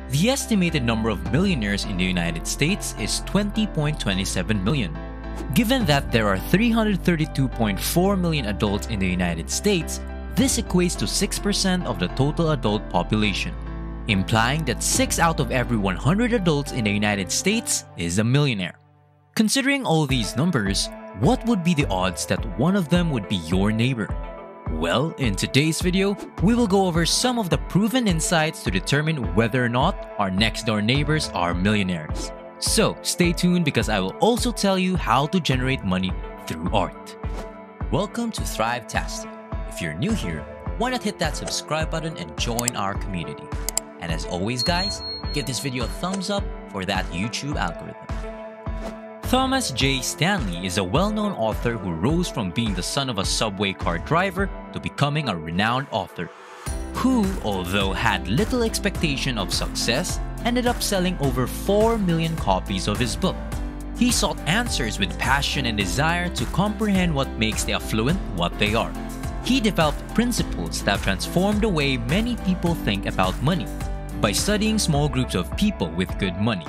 The estimated number of millionaires in the United States is 20.27 million. Given that there are 332.4 million adults in the United States, this equates to 6% of the total adult population, implying that 6 out of every 100 adults in the United States is a millionaire. Considering all these numbers, what would be the odds that one of them would be your neighbor? Well, in today's video, we will go over some of the proven insights to determine whether or not our next-door neighbors are millionaires. So, stay tuned because I will also tell you how to generate money through art. Welcome to Thrivetastic. If you're new here, why not hit that subscribe button and join our community? And as always guys, give this video a thumbs up for that YouTube algorithm. Thomas J. Stanley is a well-known author who rose from being the son of a subway car driver to becoming a renowned author, who, although had little expectation of success, ended up selling over 4 million copies of his book. He sought answers with passion and desire to comprehend what makes the affluent what they are. He developed principles that transformed the way many people think about money by studying small groups of people with good money.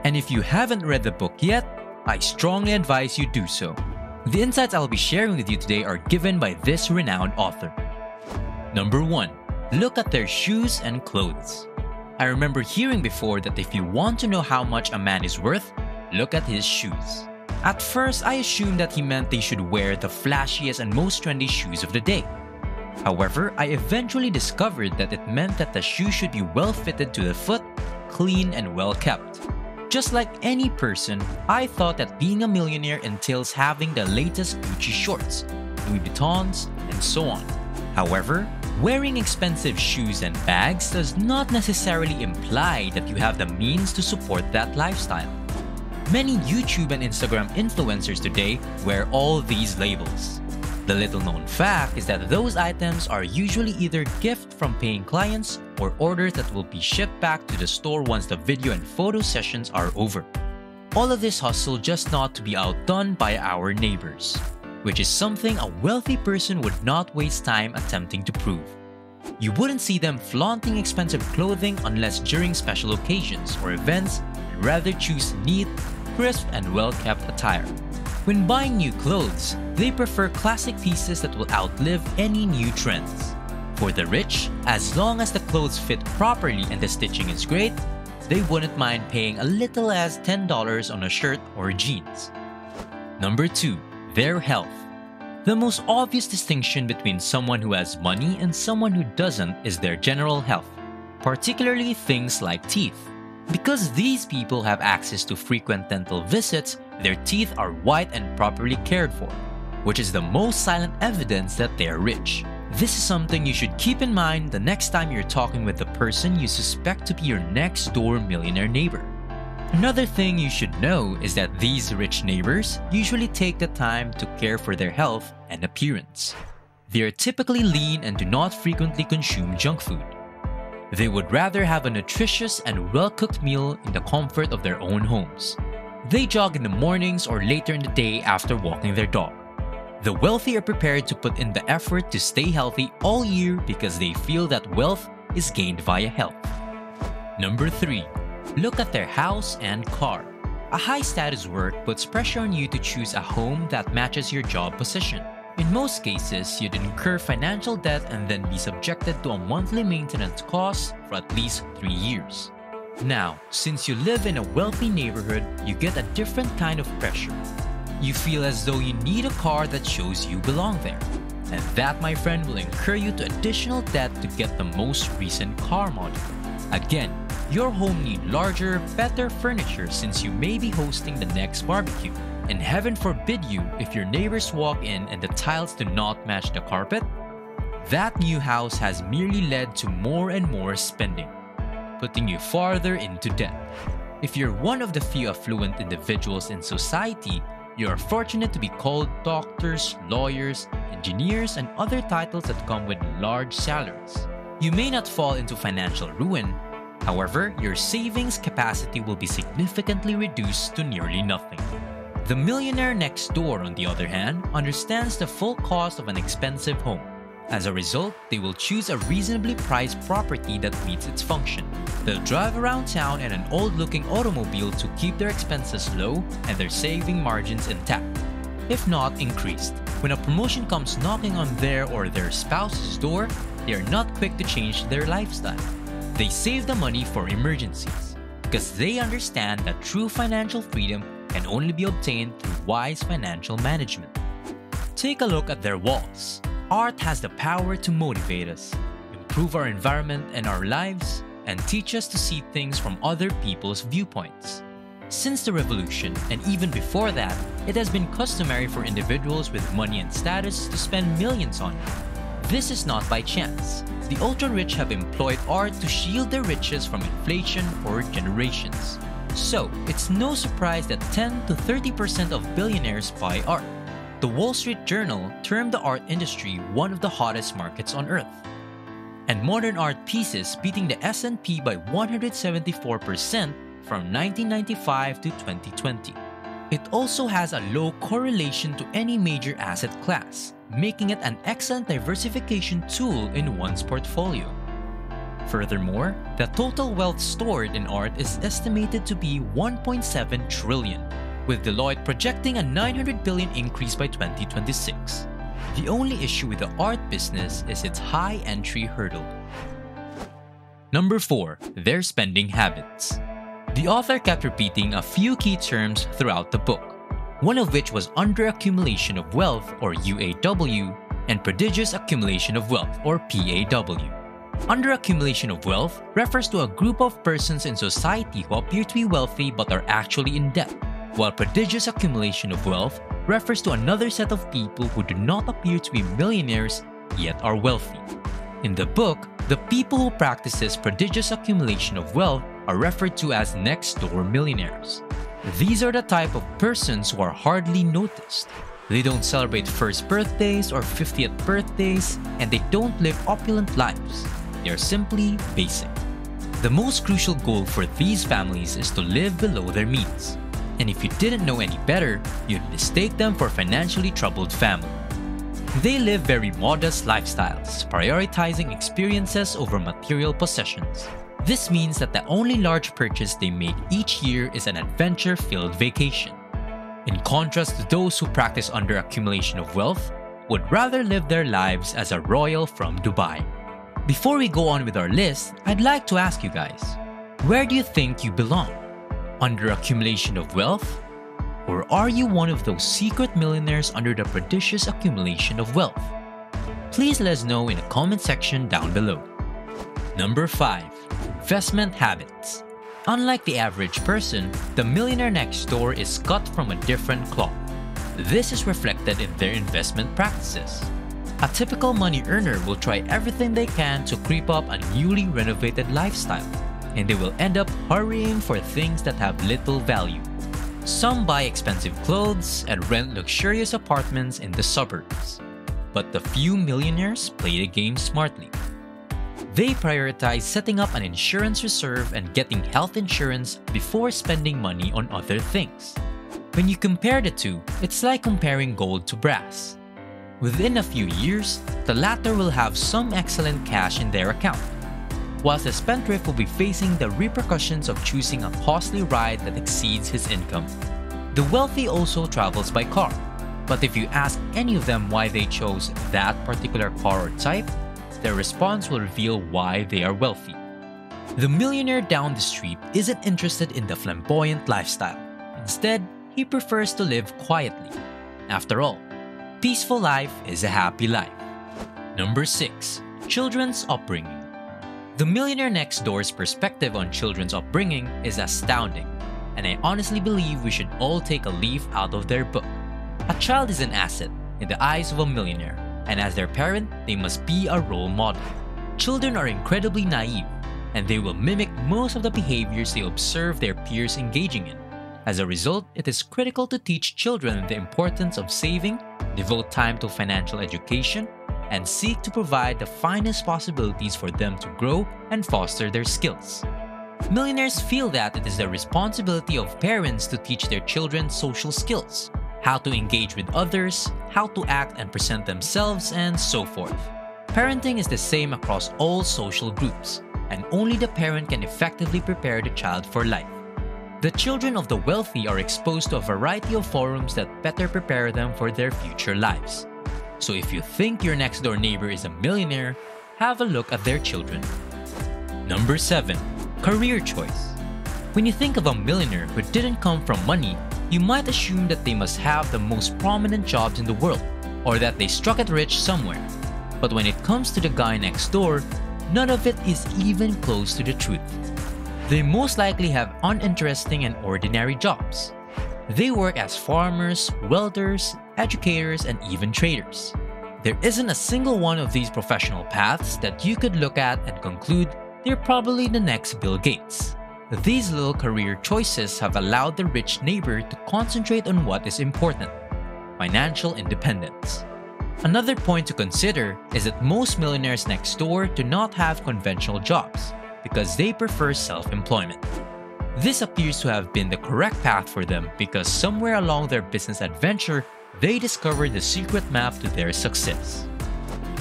And if you haven't read the book yet, I strongly advise you do so. The insights I'll be sharing with you today are given by this renowned author. Number 1. Look at their shoes and clothes. I remember hearing before that if you want to know how much a man is worth, look at his shoes. At first, I assumed that he meant they should wear the flashiest and most trendy shoes of the day. However, I eventually discovered that it meant that the shoe should be well fitted to the foot, clean and well kept. Just like any person, I thought that being a millionaire entails having the latest Gucci shorts, Louis Vuittons, and so on. However, wearing expensive shoes and bags does not necessarily imply that you have the means to support that lifestyle. Many YouTube and Instagram influencers today wear all these labels. The little-known fact is that those items are usually either gift from paying clients or orders that will be shipped back to the store once the video and photo sessions are over. All of this hustle just not to be outdone by our neighbors, which is something a wealthy person would not waste time attempting to prove. You wouldn't see them flaunting expensive clothing unless during special occasions or events, and rather choose neat, crisp, and well-kept attire. When buying new clothes, they prefer classic pieces that will outlive any new trends. For the rich, as long as the clothes fit properly and the stitching is great, they wouldn't mind paying a little as $10 on a shirt or jeans. Number 2. Their health. The most obvious distinction between someone who has money and someone who doesn't is their general health, particularly things like teeth. Because these people have access to frequent dental visits, their teeth are white and properly cared for, which is the most silent evidence that they're rich. This is something you should keep in mind the next time you're talking with the person you suspect to be your next-door millionaire neighbor. Another thing you should know is that these rich neighbors usually take the time to care for their health and appearance. They are typically lean and do not frequently consume junk food. They would rather have a nutritious and well-cooked meal in the comfort of their own homes. They jog in the mornings or later in the day after walking their dog. The wealthy are prepared to put in the effort to stay healthy all year because they feel that wealth is gained via health. Number 3. Look at their house and car. A high-status work puts pressure on you to choose a home that matches your job position. In most cases, you'd incur financial debt and then be subjected to a monthly maintenance cost for at least 3 years. Now, since you live in a wealthy neighborhood, you get a different kind of pressure. You feel as though you need a car that shows you belong there. And that, my friend, will incur you to additional debt to get the most recent car model. Again, your home needs larger, better furniture since you may be hosting the next barbecue. And heaven forbid you if your neighbors walk in and the tiles do not match the carpet. That new house has merely led to more and more spending, putting you farther into debt. If you're one of the few affluent individuals in society, you are fortunate to be called doctors, lawyers, engineers, and other titles that come with large salaries. You may not fall into financial ruin. However, your savings capacity will be significantly reduced to nearly nothing. The millionaire next door, on the other hand, understands the full cost of an expensive home. As a result, they will choose a reasonably priced property that meets its function. They'll drive around town in an old-looking automobile to keep their expenses low and their saving margins intact, if not increased. When a promotion comes knocking on their or their spouse's door, they are not quick to change their lifestyle. They save the money for emergencies because they understand that true financial freedom can only be obtained through wise financial management. Take a look at their walls. Art has the power to motivate us, improve our environment and our lives, and teach us to see things from other people's viewpoints. Since the revolution, and even before that, it has been customary for individuals with money and status to spend millions on it. This is not by chance. The ultra-rich have employed art to shield their riches from inflation for generations. So, it's no surprise that 10 to 30% of billionaires buy art. The Wall Street Journal termed the art industry one of the hottest markets on earth. And modern art pieces beating the S&P by 174% from 1995 to 2020. It also has a low correlation to any major asset class, making it an excellent diversification tool in one's portfolio. Furthermore, the total wealth stored in art is estimated to be 1.7 trillion, with Deloitte projecting a 900 billion increase by 2026. The only issue with the art business is its high entry hurdle. Number 4. Their spending habits. The author kept repeating a few key terms throughout the book, one of which was under-accumulation of wealth, or UAW, and prodigious accumulation of wealth, or PAW. Under-accumulation of wealth refers to a group of persons in society who appear to be wealthy but are actually in debt, while prodigious accumulation of wealth refers to another set of people who do not appear to be millionaires yet are wealthy. In the book, the people who practice this prodigious accumulation of wealth are referred to as next-door millionaires. These are the type of persons who are hardly noticed. They don't celebrate first birthdays or 50th birthdays, and they don't live opulent lives. They are simply basic. The most crucial goal for these families is to live below their means. And if you didn't know any better, you'd mistake them for a financially troubled family. They live very modest lifestyles, prioritizing experiences over material possessions. This means that the only large purchase they make each year is an adventure-filled vacation. In contrast to those who practice under-accumulation of wealth, would rather live their lives as a royal from Dubai. Before we go on with our list, I'd like to ask you guys, where do you think you belong? Under accumulation of wealth? Or are you one of those secret millionaires under the prodigious accumulation of wealth? Please let us know in the comment section down below. Number 5. Investment habits. Unlike the average person, the millionaire next door is cut from a different cloth. This is reflected in their investment practices. A typical money earner will try everything they can to creep up a newly renovated lifestyle, and they will end up hurrying for things that have little value. Some buy expensive clothes and rent luxurious apartments in the suburbs. But the few millionaires play the game smartly. They prioritize setting up an insurance reserve and getting health insurance before spending money on other things. When you compare the two, it's like comparing gold to brass. Within a few years, the latter will have some excellent cash in their account, whilst the spendthrift will be facing the repercussions of choosing a costly ride that exceeds his income. The wealthy also travels by car, but if you ask any of them why they chose that particular car or type, their response will reveal why they are wealthy. The millionaire down the street isn't interested in the flamboyant lifestyle. Instead, he prefers to live quietly. After all, peaceful life is a happy life. Number 6. Children's upbringing. The Millionaire Next Door's perspective on children's upbringing is astounding, and I honestly believe we should all take a leaf out of their book. A child is an asset in the eyes of a millionaire, and as their parent, they must be a role model. Children are incredibly naive, and they will mimic most of the behaviors they observe their peers engaging in. As a result, it is critical to teach children the importance of saving, devote time to financial education, and seek to provide the finest possibilities for them to grow and foster their skills. Millionaires feel that it is the responsibility of parents to teach their children social skills, how to engage with others, how to act and present themselves, and so forth. Parenting is the same across all social groups, and only the parent can effectively prepare the child for life. The children of the wealthy are exposed to a variety of forums that better prepare them for their future lives. So if you think your next door neighbor is a millionaire, have a look at their children. Number 7. Career choice. When you think of a millionaire who didn't come from money, you might assume that they must have the most prominent jobs in the world, or that they struck it rich somewhere. But when it comes to the guy next door, none of it is even close to the truth. They most likely have uninteresting and ordinary jobs. They work as farmers, welders, educators, and even traders. There isn't a single one of these professional paths that you could look at and conclude they're probably the next Bill Gates. These little career choices have allowed the rich neighbor to concentrate on what is important: financial independence. Another point to consider is that most millionaires next door do not have conventional jobs because they prefer self-employment. This appears to have been the correct path for them because somewhere along their business adventure, they discovered the secret map to their success.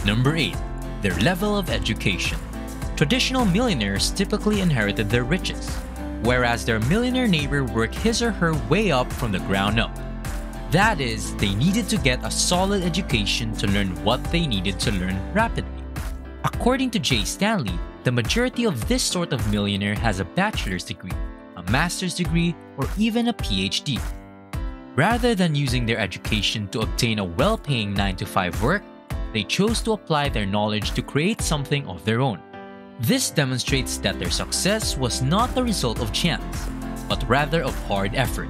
Number 8. Their level of education. Traditional millionaires typically inherited their riches, whereas their millionaire neighbor worked his or her way up from the ground up. That is, they needed to get a solid education to learn what they needed to learn rapidly. According to Jay Stanley, the majority of this sort of millionaire has a bachelor's degree, a master's degree, or even a PhD. Rather than using their education to obtain a well-paying 9-to-5 work, they chose to apply their knowledge to create something of their own. This demonstrates that their success was not the result of chance, but rather of hard effort,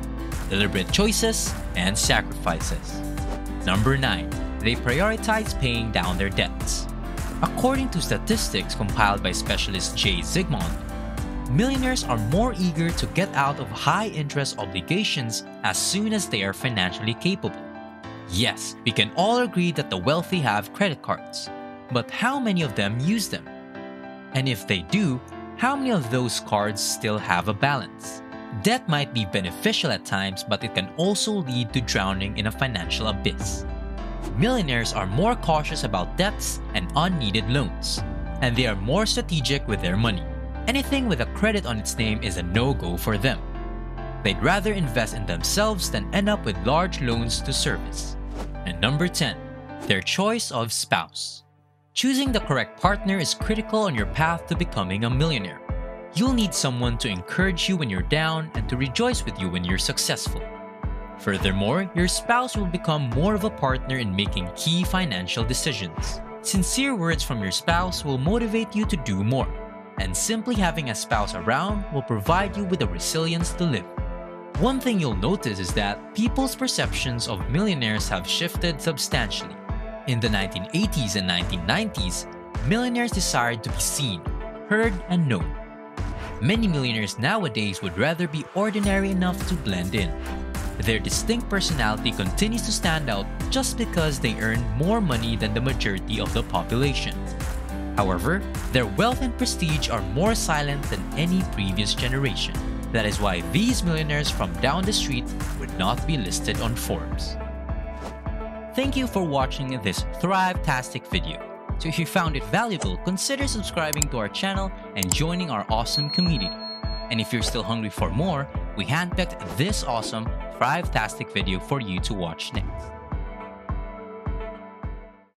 deliberate choices, and sacrifices. Number 9. They prioritize paying down their debts. According to statistics compiled by specialist Jay Zygmunt, millionaires are more eager to get out of high-interest obligations as soon as they are financially capable. Yes, we can all agree that the wealthy have credit cards, but how many of them use them? And if they do, how many of those cards still have a balance? Debt might be beneficial at times, but it can also lead to drowning in a financial abyss. Millionaires are more cautious about debts and unneeded loans, and they are more strategic with their money. Anything with a credit on its name is a no-go for them. They'd rather invest in themselves than end up with large loans to service. And number 10, their choice of spouse. Choosing the correct partner is critical on your path to becoming a millionaire. You'll need someone to encourage you when you're down and to rejoice with you when you're successful. Furthermore, your spouse will become more of a partner in making key financial decisions. Sincere words from your spouse will motivate you to do more, and simply having a spouse around will provide you with the resilience to live. One thing you'll notice is that people's perceptions of millionaires have shifted substantially. In the 1980s and 1990s, millionaires desired to be seen, heard, and known. Many millionaires nowadays would rather be ordinary enough to blend in. Their distinct personality continues to stand out just because they earn more money than the majority of the population. However, their wealth and prestige are more silent than any previous generation. That is why these millionaires from down the street would not be listed on Forbes. Thank you for watching this Thrivetastic video. So if you found it valuable, consider subscribing to our channel and joining our awesome community. And if you're still hungry for more, we handpicked this awesome Thrivetastic video for you to watch next.